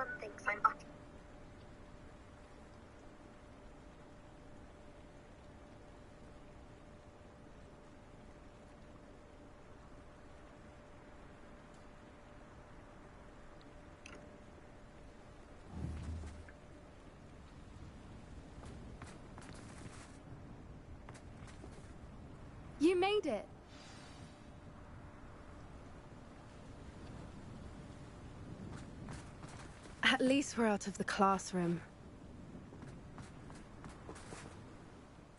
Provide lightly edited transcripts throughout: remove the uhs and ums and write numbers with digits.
everyone thinks I'm up. You made it! At least we're out of the classroom.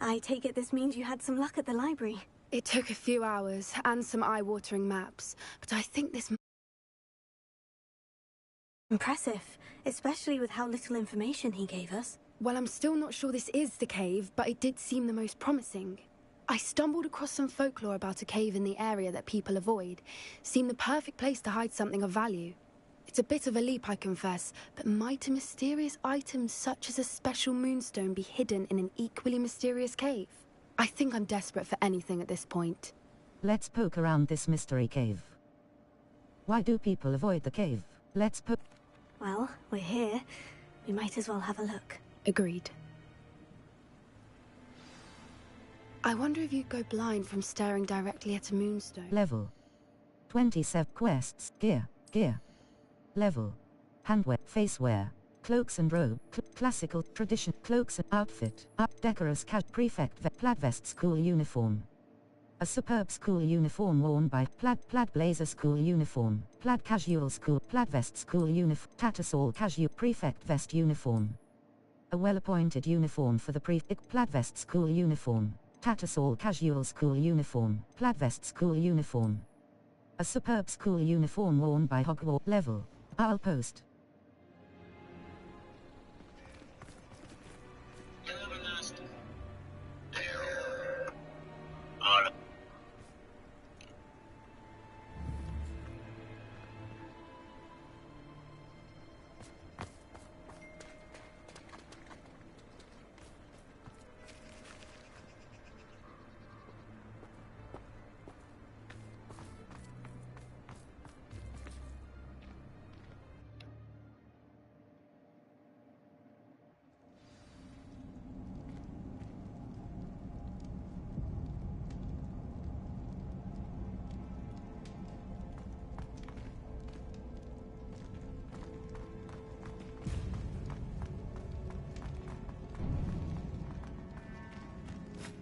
I take it this means you had some luck at the library. It took a few hours and some eye-watering maps, but I think this... Impressive, especially with how little information he gave us. Well, I'm still not sure this is the cave, but it did seem the most promising. I stumbled across some folklore about a cave in the area that people avoid. Seemed the perfect place to hide something of value. It's a bit of a leap, I confess, but might a mysterious item such as a special moonstone be hidden in an equally mysterious cave? I think I'm desperate for anything at this point. Let's poke around this mystery cave. Why do people avoid the cave? Let's poke... Well, we're here. We might as well have a look. Agreed. I wonder if you'd go blind from staring directly at a moonstone. Level 27 quests. Gear. Level handwear, facewear, cloaks and robe, classical, tradition, cloaks and outfit, decorous prefect, plaid vest, school uniform. A superb school uniform worn by plaid blazer, school uniform, plaid casual school, plaid vest, school uniform, tattersall casual, prefect vest uniform. A well-appointed uniform for the plaid vest, school uniform, tattersall casual school uniform, plaid vest, school uniform. A superb school uniform worn by Hogwarts. Level Owl post.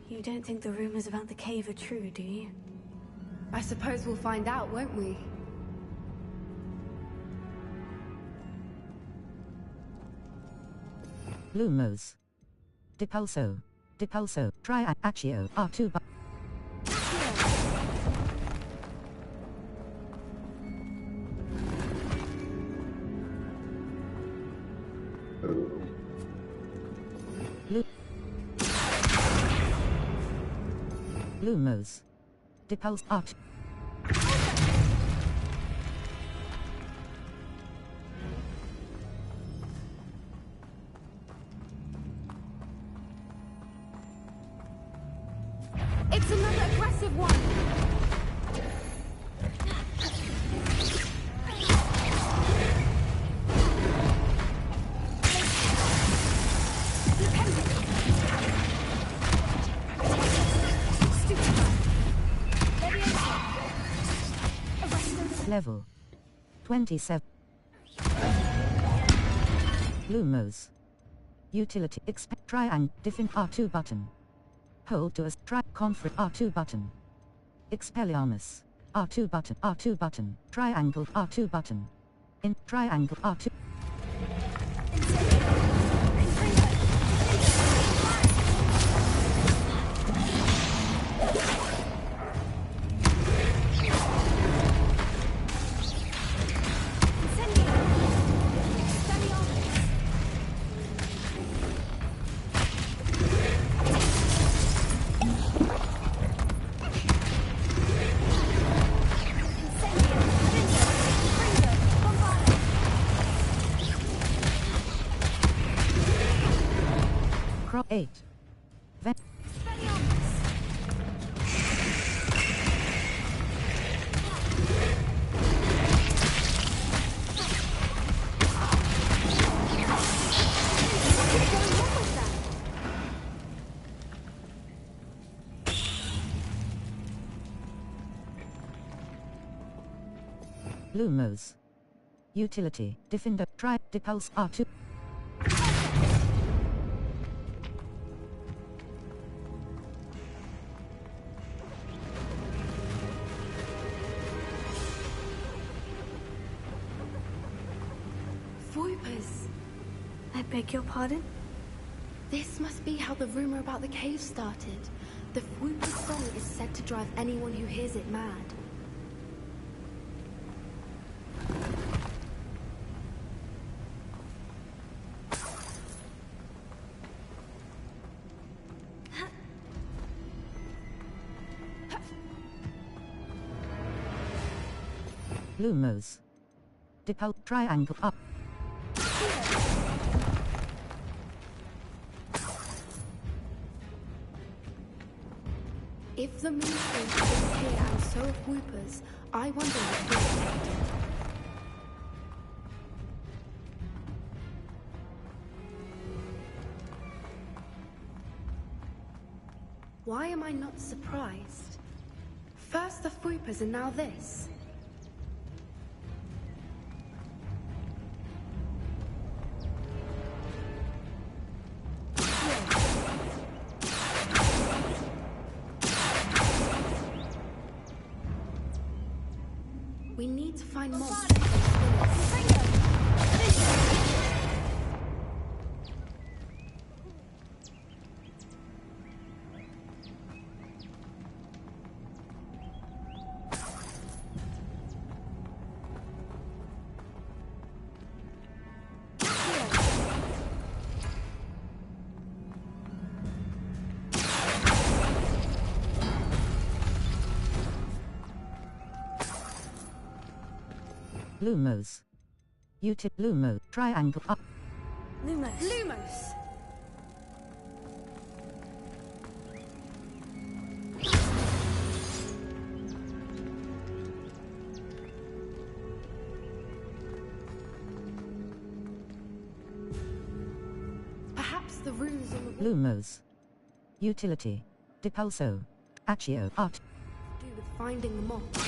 You don't think the rumors about the cave are true, do you? I suppose we'll find out, won't we? Lumos. Depulso, Triaccio, R2 Lumos. Depulse Arch. It's another aggressive one! Level 27. Lumos. Utility expect triangle defin R2 button. Hold to a conference R2 button. Expelliarmus R2 button. Triangle R2 button. In triangle R2. Crop 8. Lumos. Utility. Defender. Try. Depulse R2. Voipers! I beg your pardon? This must be how the rumor about the cave started. The Whooper's song is said to drive anyone who hears it mad. Lumos. Depulse triangle up. If the moon is here and so are Whoopers, I wonder what they're expected. Why am I not surprised? First the Whoopers and now this. We need to find more. Lumos. Lumo. Triangle up. Lumos. Lumos! Perhaps the runes on the wall Lumos. Utility. Depulso. Accio. Art. do with finding the moth.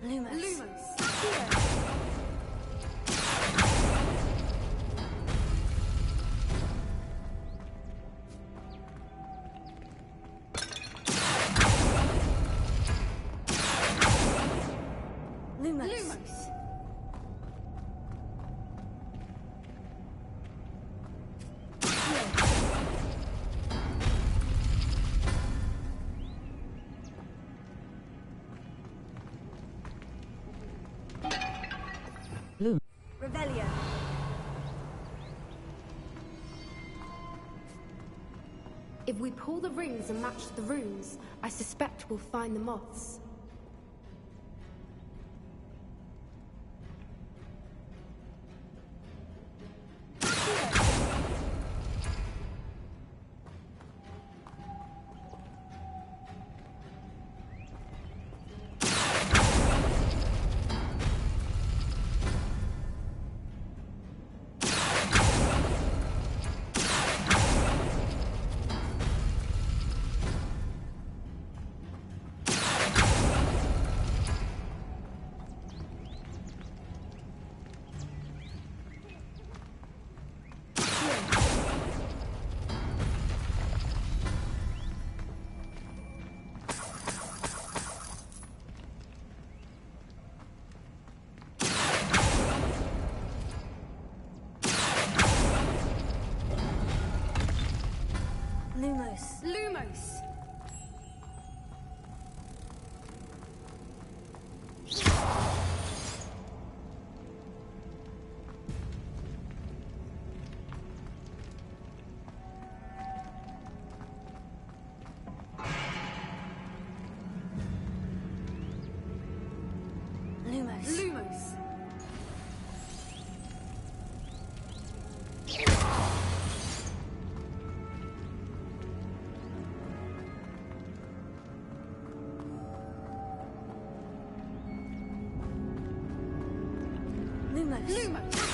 Lumos. Lumos! Lumos. Lumos! Lum. Rebellion. If we pull the rings and match the runes, I suspect we'll find the moths. Lumos. Lumos! Lumos. Lumos! Lumos.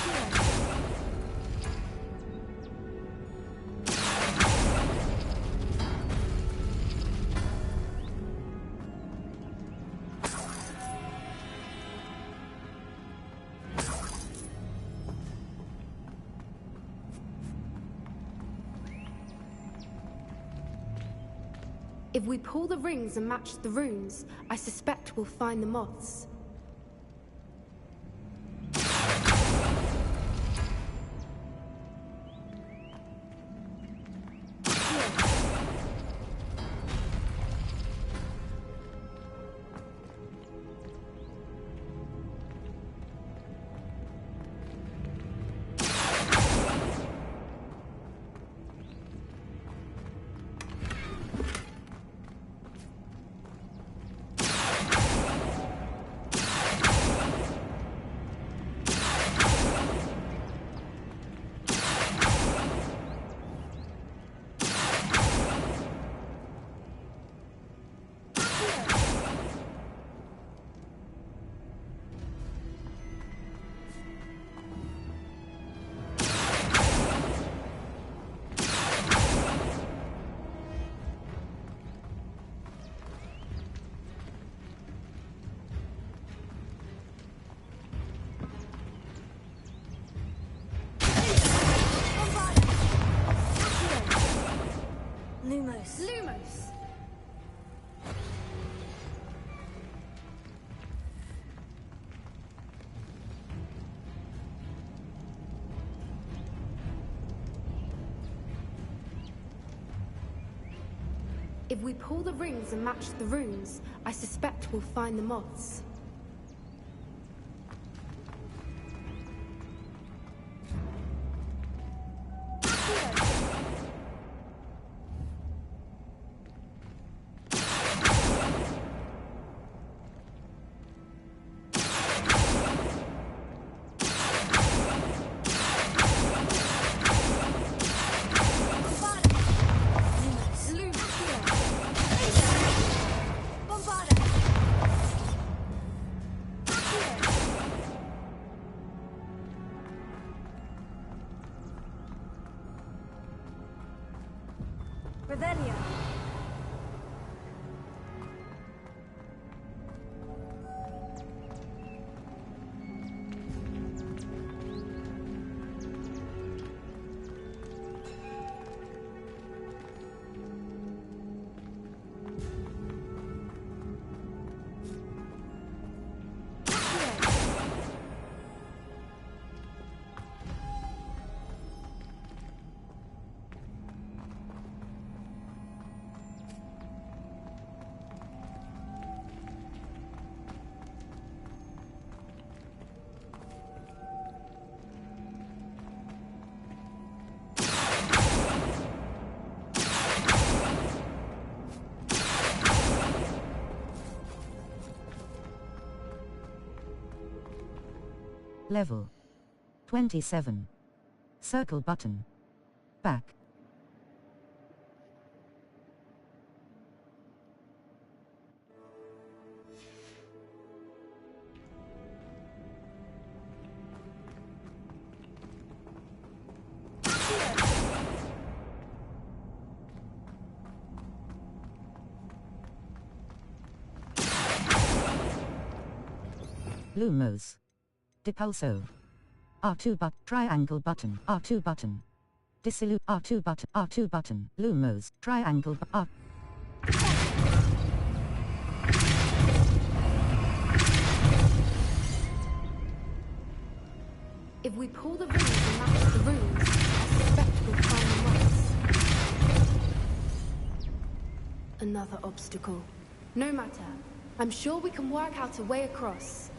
If we pull the rings and match the runes, I suspect we'll find the moths. Lumos. If we pull the rings and match the runes, I suspect we'll find the moths. Revelio. Level 27. Circle button. Back. Lumos. Depulso. R2 but triangle button. R2 button. Dissolute R2 button. R2 button. Lumos. Triangle R. If we pull the rings and match the runes, I suspect we'll find the moths. Another obstacle. No matter. I'm sure we can work out a way across.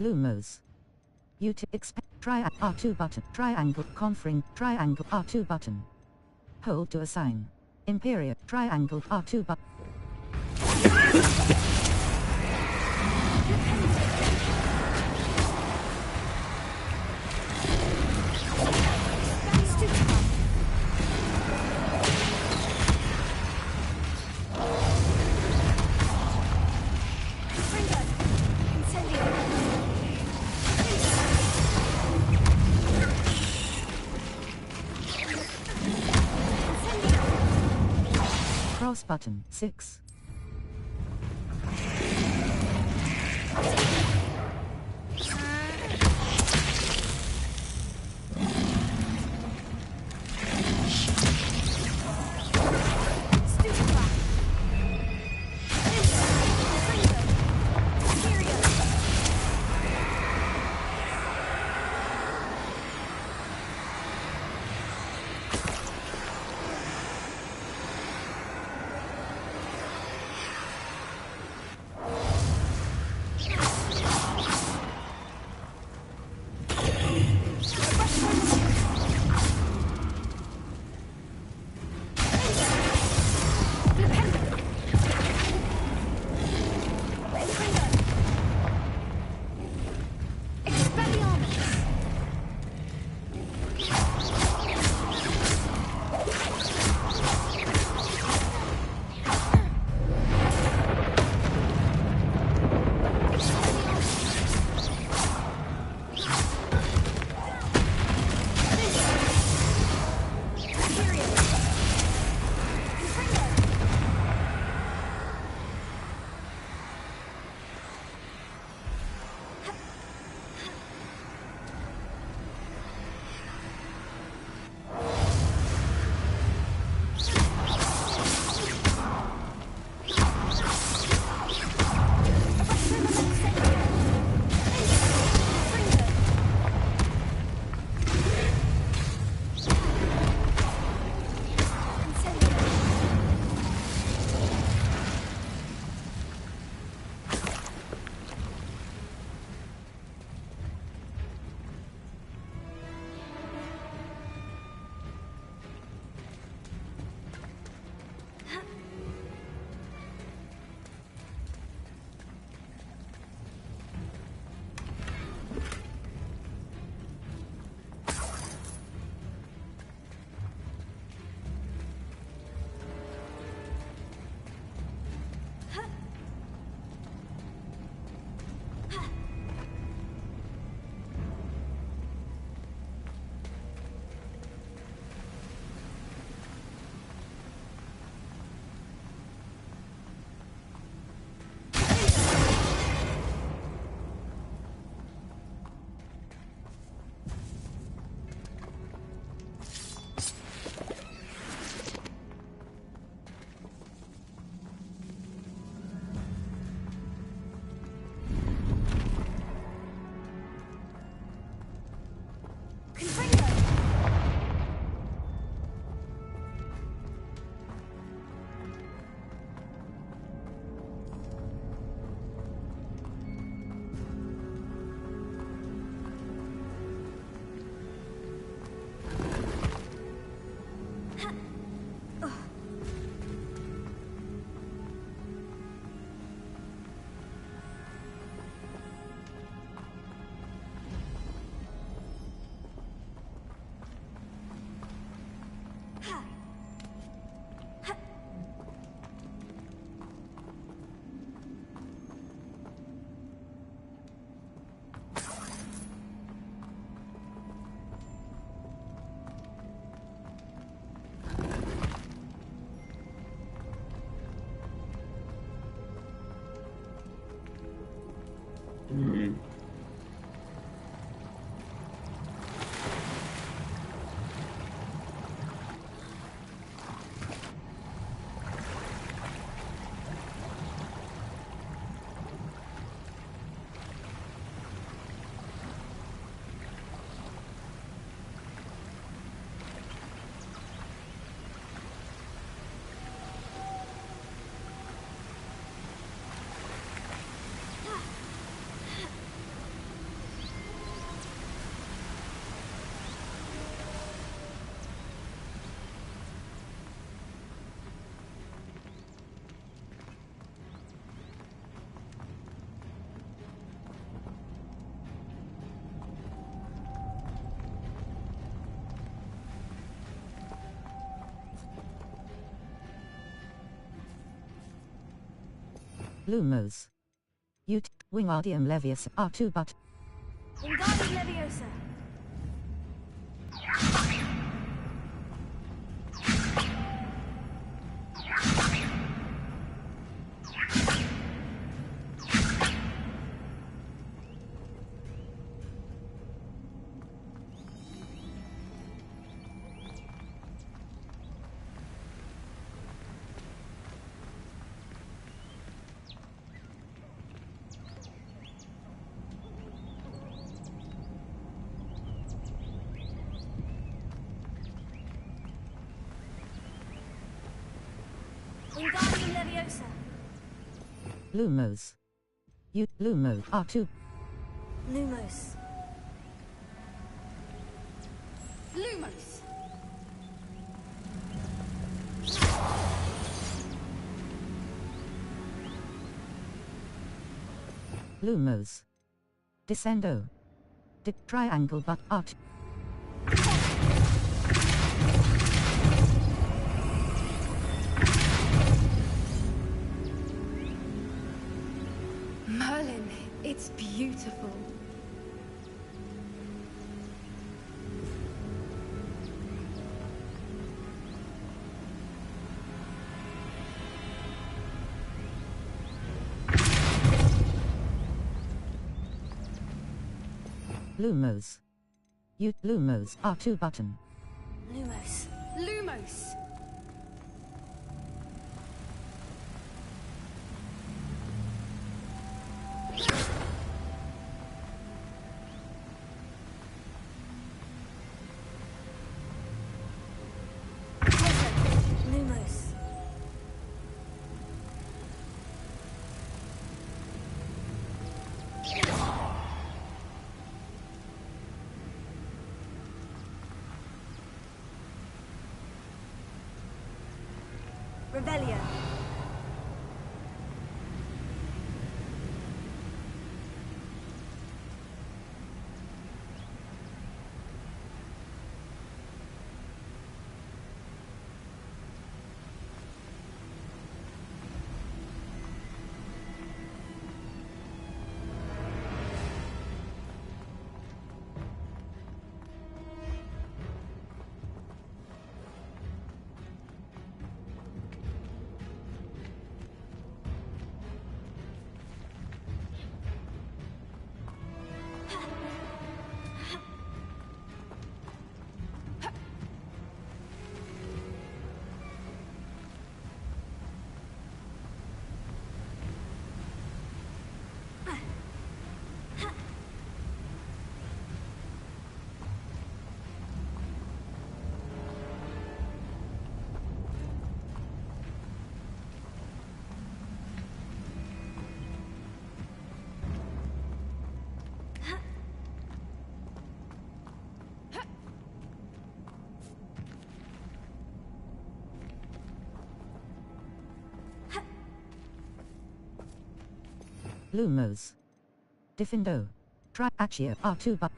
Lumos. R2 button. Triangle. Conferring. Triangle. R2 button. Hold to assign. Imperial. Triangle. R2 button. Cross button 6. Lumos. Wingardium Leviosa. R2 but. Wingardium Leviosa. Wingardium Leviosa. Lumos. Lumos. R2. Lumos. Lumos! Lumos. Descendo. Triangle but R2. Merlin, it's beautiful. Lumos. Lumos. R2 button. Lumos. Lumos! Lumos. Revelio. Lumos. Defendo. Triaccio. R2 but.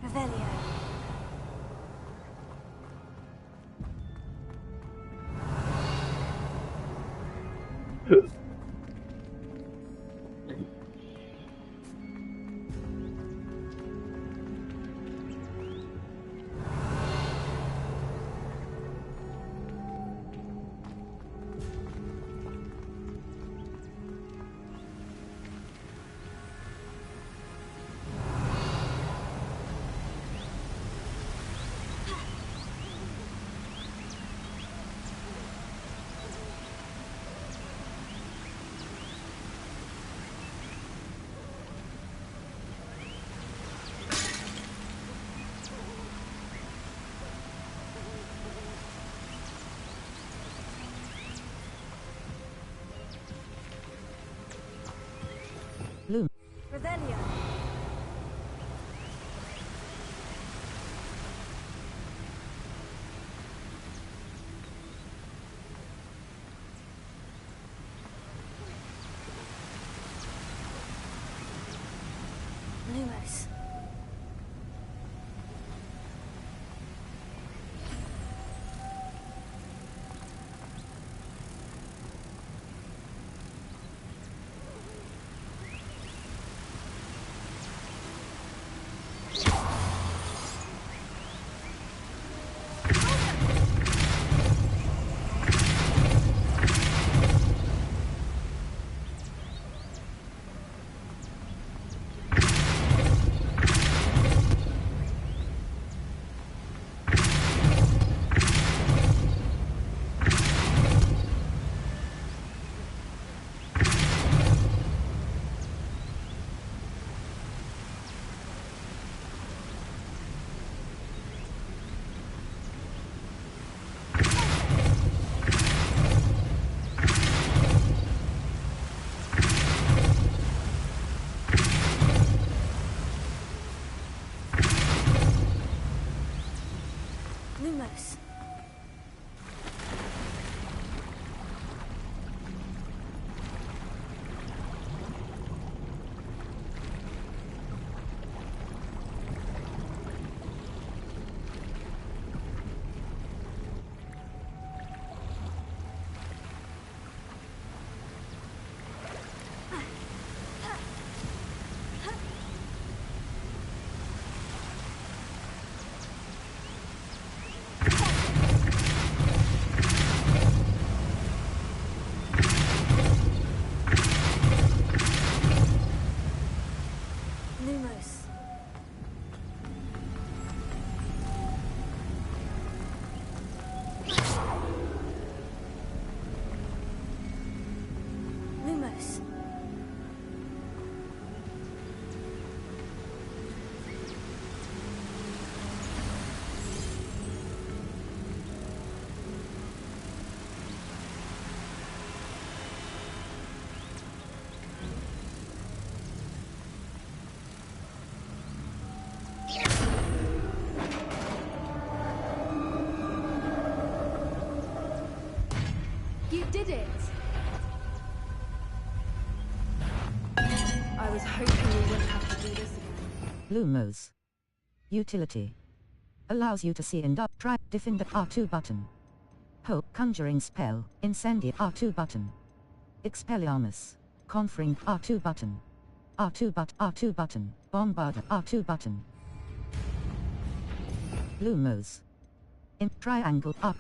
Revelio. Revelio. Lumos. Lumos. Lumos. Lumos. Lumos. You did it! I was hoping we wouldn't have to do this again. Lumos. Utility. Allows you to see and try defend R2 button. Hope conjuring spell, incendia R2 button. Expelliarmus. Conferring R2 button. R2 button. Bombarder R2 button. Lumos. In triangle up.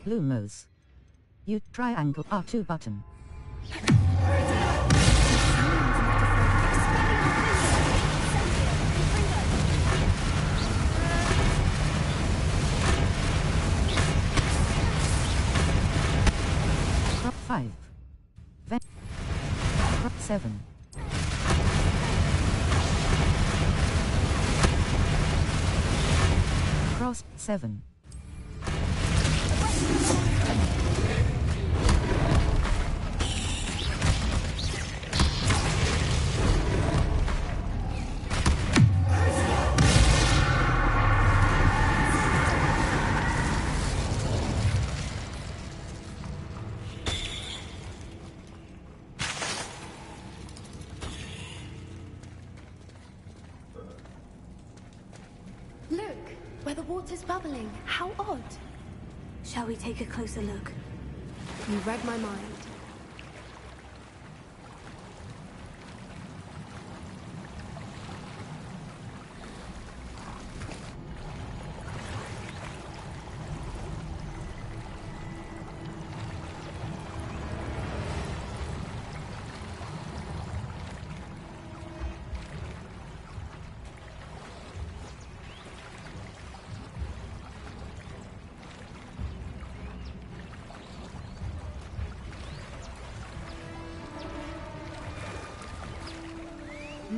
Lumos. U triangle R2 button. Crop 5. Crop 7. Cross 7. Look, where the water's bubbling. How odd. Shall we take a closer look? You read my mind.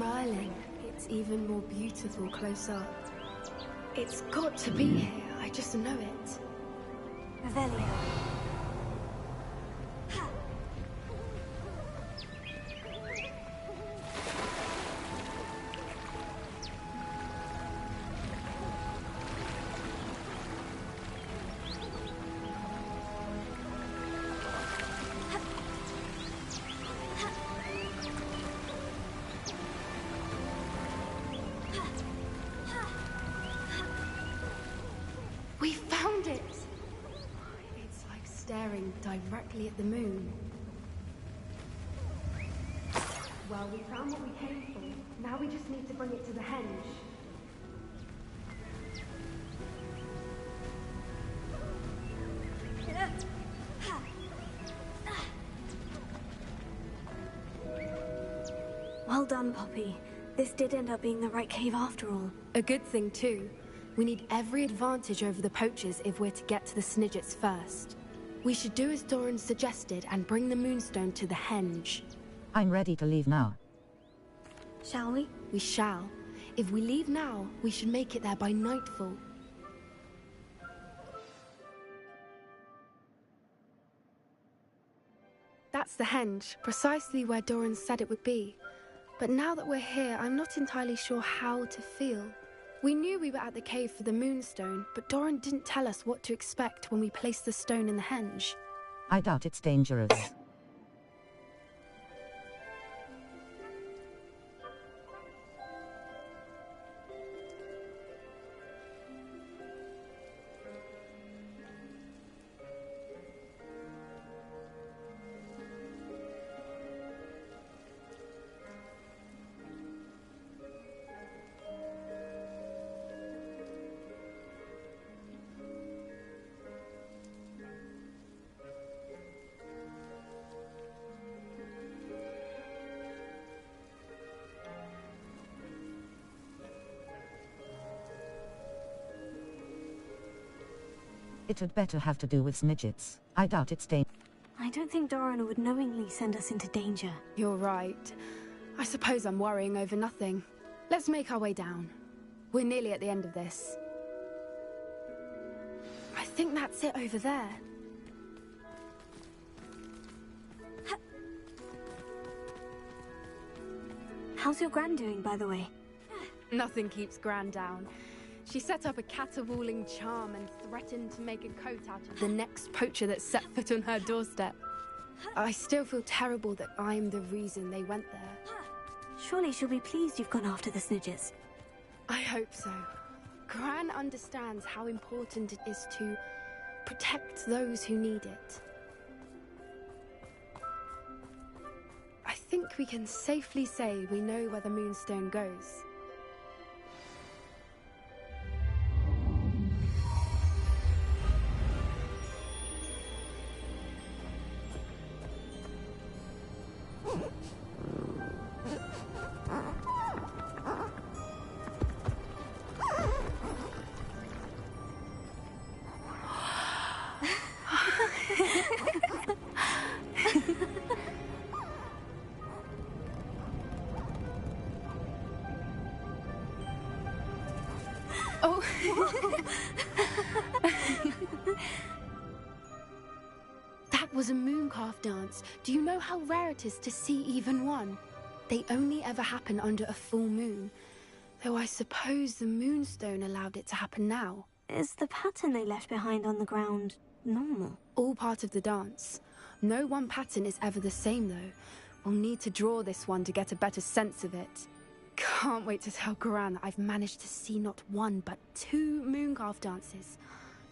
Island. It's even more beautiful close up. It's got to be here. I just know it. Revelio. We found it! It's like staring directly at the moon. Well, we found what we came for. Now we just need to bring it to the henge. Well done, Poppy. This did end up being the right cave after all. A good thing, too. We need every advantage over the poachers if we're to get to the Snidgets first. We should do as Doran suggested and bring the moonstone to the henge. I'm ready to leave now. Shall we? We shall. If we leave now, we should make it there by nightfall. That's the henge, precisely where Doran said it would be. But now that we're here, I'm not entirely sure how to feel. We knew we were at the cave for the moonstone, but Doran didn't tell us what to expect when we placed the stone in the henge. I doubt it's dangerous. It had better have to do with Snidgets. I doubt it's dangerous. I don't think Doran would knowingly send us into danger. You're right. I suppose I'm worrying over nothing. Let's make our way down. We're nearly at the end of this. I think that's it over there. How's your Gran doing, by the way? Nothing keeps Gran down. She set up a caterwauling charm and threatened to make a coat out of the next poacher that set foot on her doorstep. I still feel terrible that I'm the reason they went there. Surely she'll be pleased you've gone after the Snidgets. I hope so. Gran understands how important it is to protect those who need it. I think we can safely say we know where the moonstone goes. Oh. That was a mooncalf dance. Do you know how rare it is to see even one? They only ever happen under a full moon. Though I suppose the moonstone allowed it to happen now. Is the pattern they left behind on the ground normal? All part of the dance. No one pattern is ever the same, though. We'll need to draw this one to get a better sense of it. Can't wait to tell Gran that I've managed to see not one, but 2 mooncalf dances.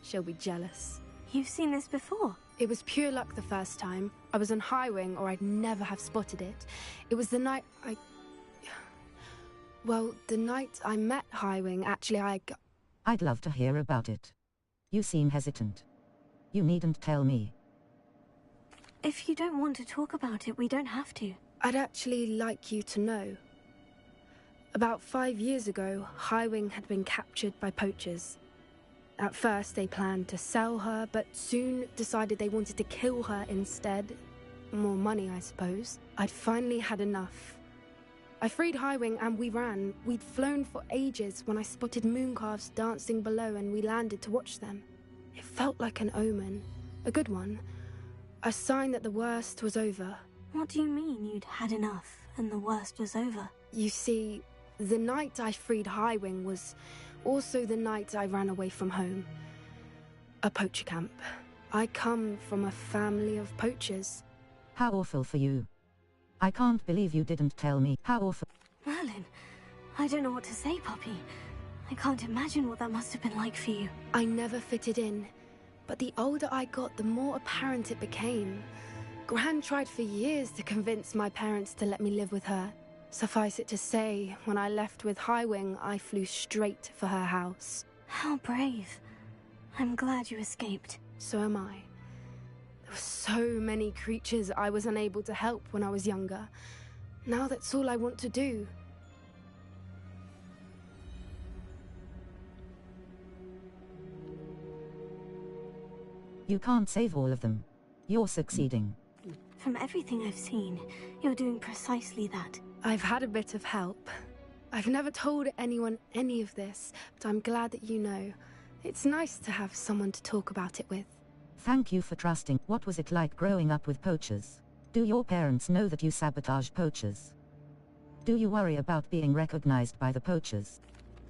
She'll be jealous. You've seen this before? It was pure luck the first time. I was on Highwing, or I'd never have spotted it. It was the night Well, the night I met Highwing, actually I'd love to hear about it. You seem hesitant. You needn't tell me. If you don't want to talk about it, we don't have to. I'd actually like you to know. About 5 years ago, Highwing had been captured by poachers. At first, they planned to sell her, but soon decided they wanted to kill her instead. More money, I suppose. I'd finally had enough. I freed Highwing and we ran. We'd flown for ages when I spotted mooncalves dancing below and we landed to watch them. It felt like an omen. A good one. A sign that the worst was over. What do you mean you'd had enough and the worst was over? You see, the night I freed Highwing was also the night I ran away from home. A poacher camp. I come from a family of poachers. How awful for you. I can't believe you didn't tell me. How awful. Merlin, I don't know what to say, Poppy. I can't imagine what that must have been like for you. I never fitted in, but the older I got, the more apparent it became. Gran tried for years to convince my parents to let me live with her. Suffice it to say, when I left with Highwing, I flew straight for her house. How brave. I'm glad you escaped. So am I. There were so many creatures I was unable to help when I was younger. Now that's all I want to do. You can't save all of them. You're succeeding. From everything I've seen, you're doing precisely that. I've had a bit of help. I've never told anyone any of this, but I'm glad that you know. It's nice to have someone to talk about it with. Thank you for trusting. What was it like growing up with poachers? Do your parents know that you sabotage poachers? Do you worry about being recognized by the poachers?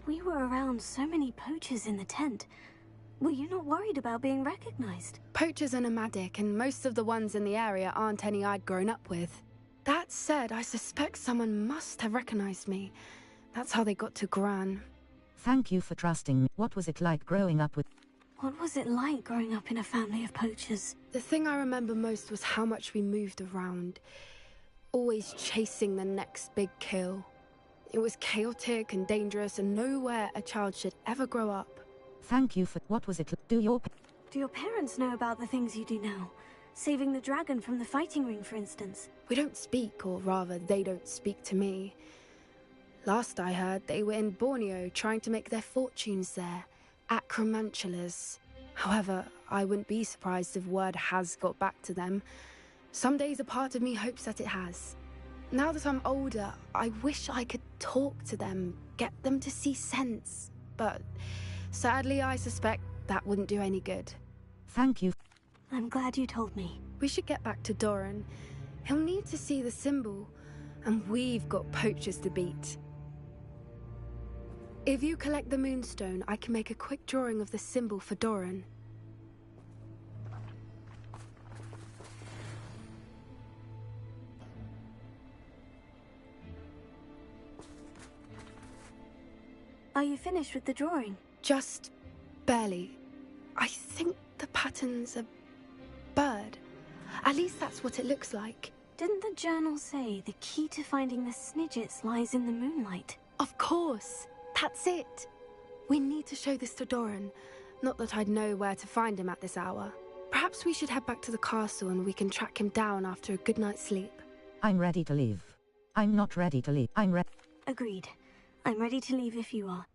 We were around so many poachers in the tent. Were you not worried about being recognized? Poachers are nomadic, and most of the ones in the area aren't any I'd grown up with. That said, I suspect someone must have recognized me. That's how they got to Gran. Thank you for trusting me. What was it like growing up with... What was it like growing up in a family of poachers? The thing I remember most was how much we moved around. Always chasing the next big kill. It was chaotic and dangerous, and nowhere a child should ever grow up. Thank you for... What was it like? Do your parents know about the things you do now? Saving the dragon from the fighting ring, for instance? We don't speak, or rather, they don't speak to me. Last I heard, they were in Borneo trying to make their fortunes there. Acromantulas. However, I wouldn't be surprised if word has got back to them. Some days a part of me hopes that it has. Now that I'm older, I wish I could talk to them, get them to see sense. But sadly, I suspect that wouldn't do any good. Thank you. I'm glad you told me. We should get back to Doran. He'll need to see the symbol, and we've got poachers to beat. If you collect the moonstone, I can make a quick drawing of the symbol for Doran. Are you finished with the drawing? Just barely. I think the pattern's a bird. At least that's what it looks like. Didn't the journal say the key to finding the Snidgets lies in the moonlight? Of course. That's it. We need to show this to Doran. Not that I'd know where to find him at this hour. Perhaps we should head back to the castle and we can track him down after a good night's sleep. I'm ready to leave. I'm not ready to leave. I'm ready. Agreed. I'm ready to leave if you are.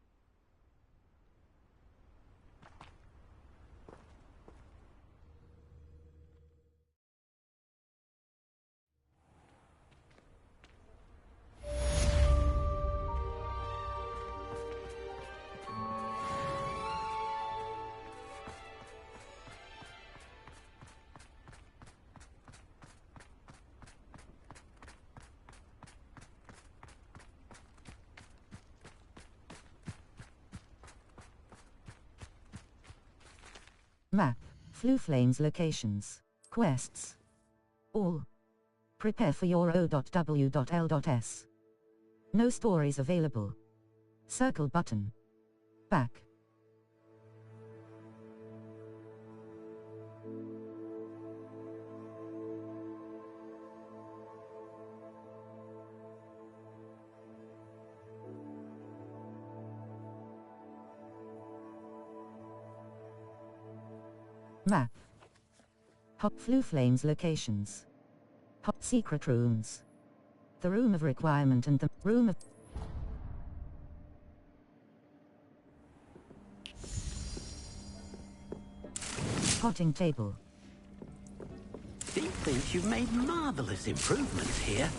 Map. Flu Flames locations. Quests. All. Prepare for your O.W.L.S. No stories available. Circle button. Back. Map. Hot Flu Flames locations. Hot secret rooms. The room of requirement and the room of... Potting table. He thinks you've made marvelous improvements here.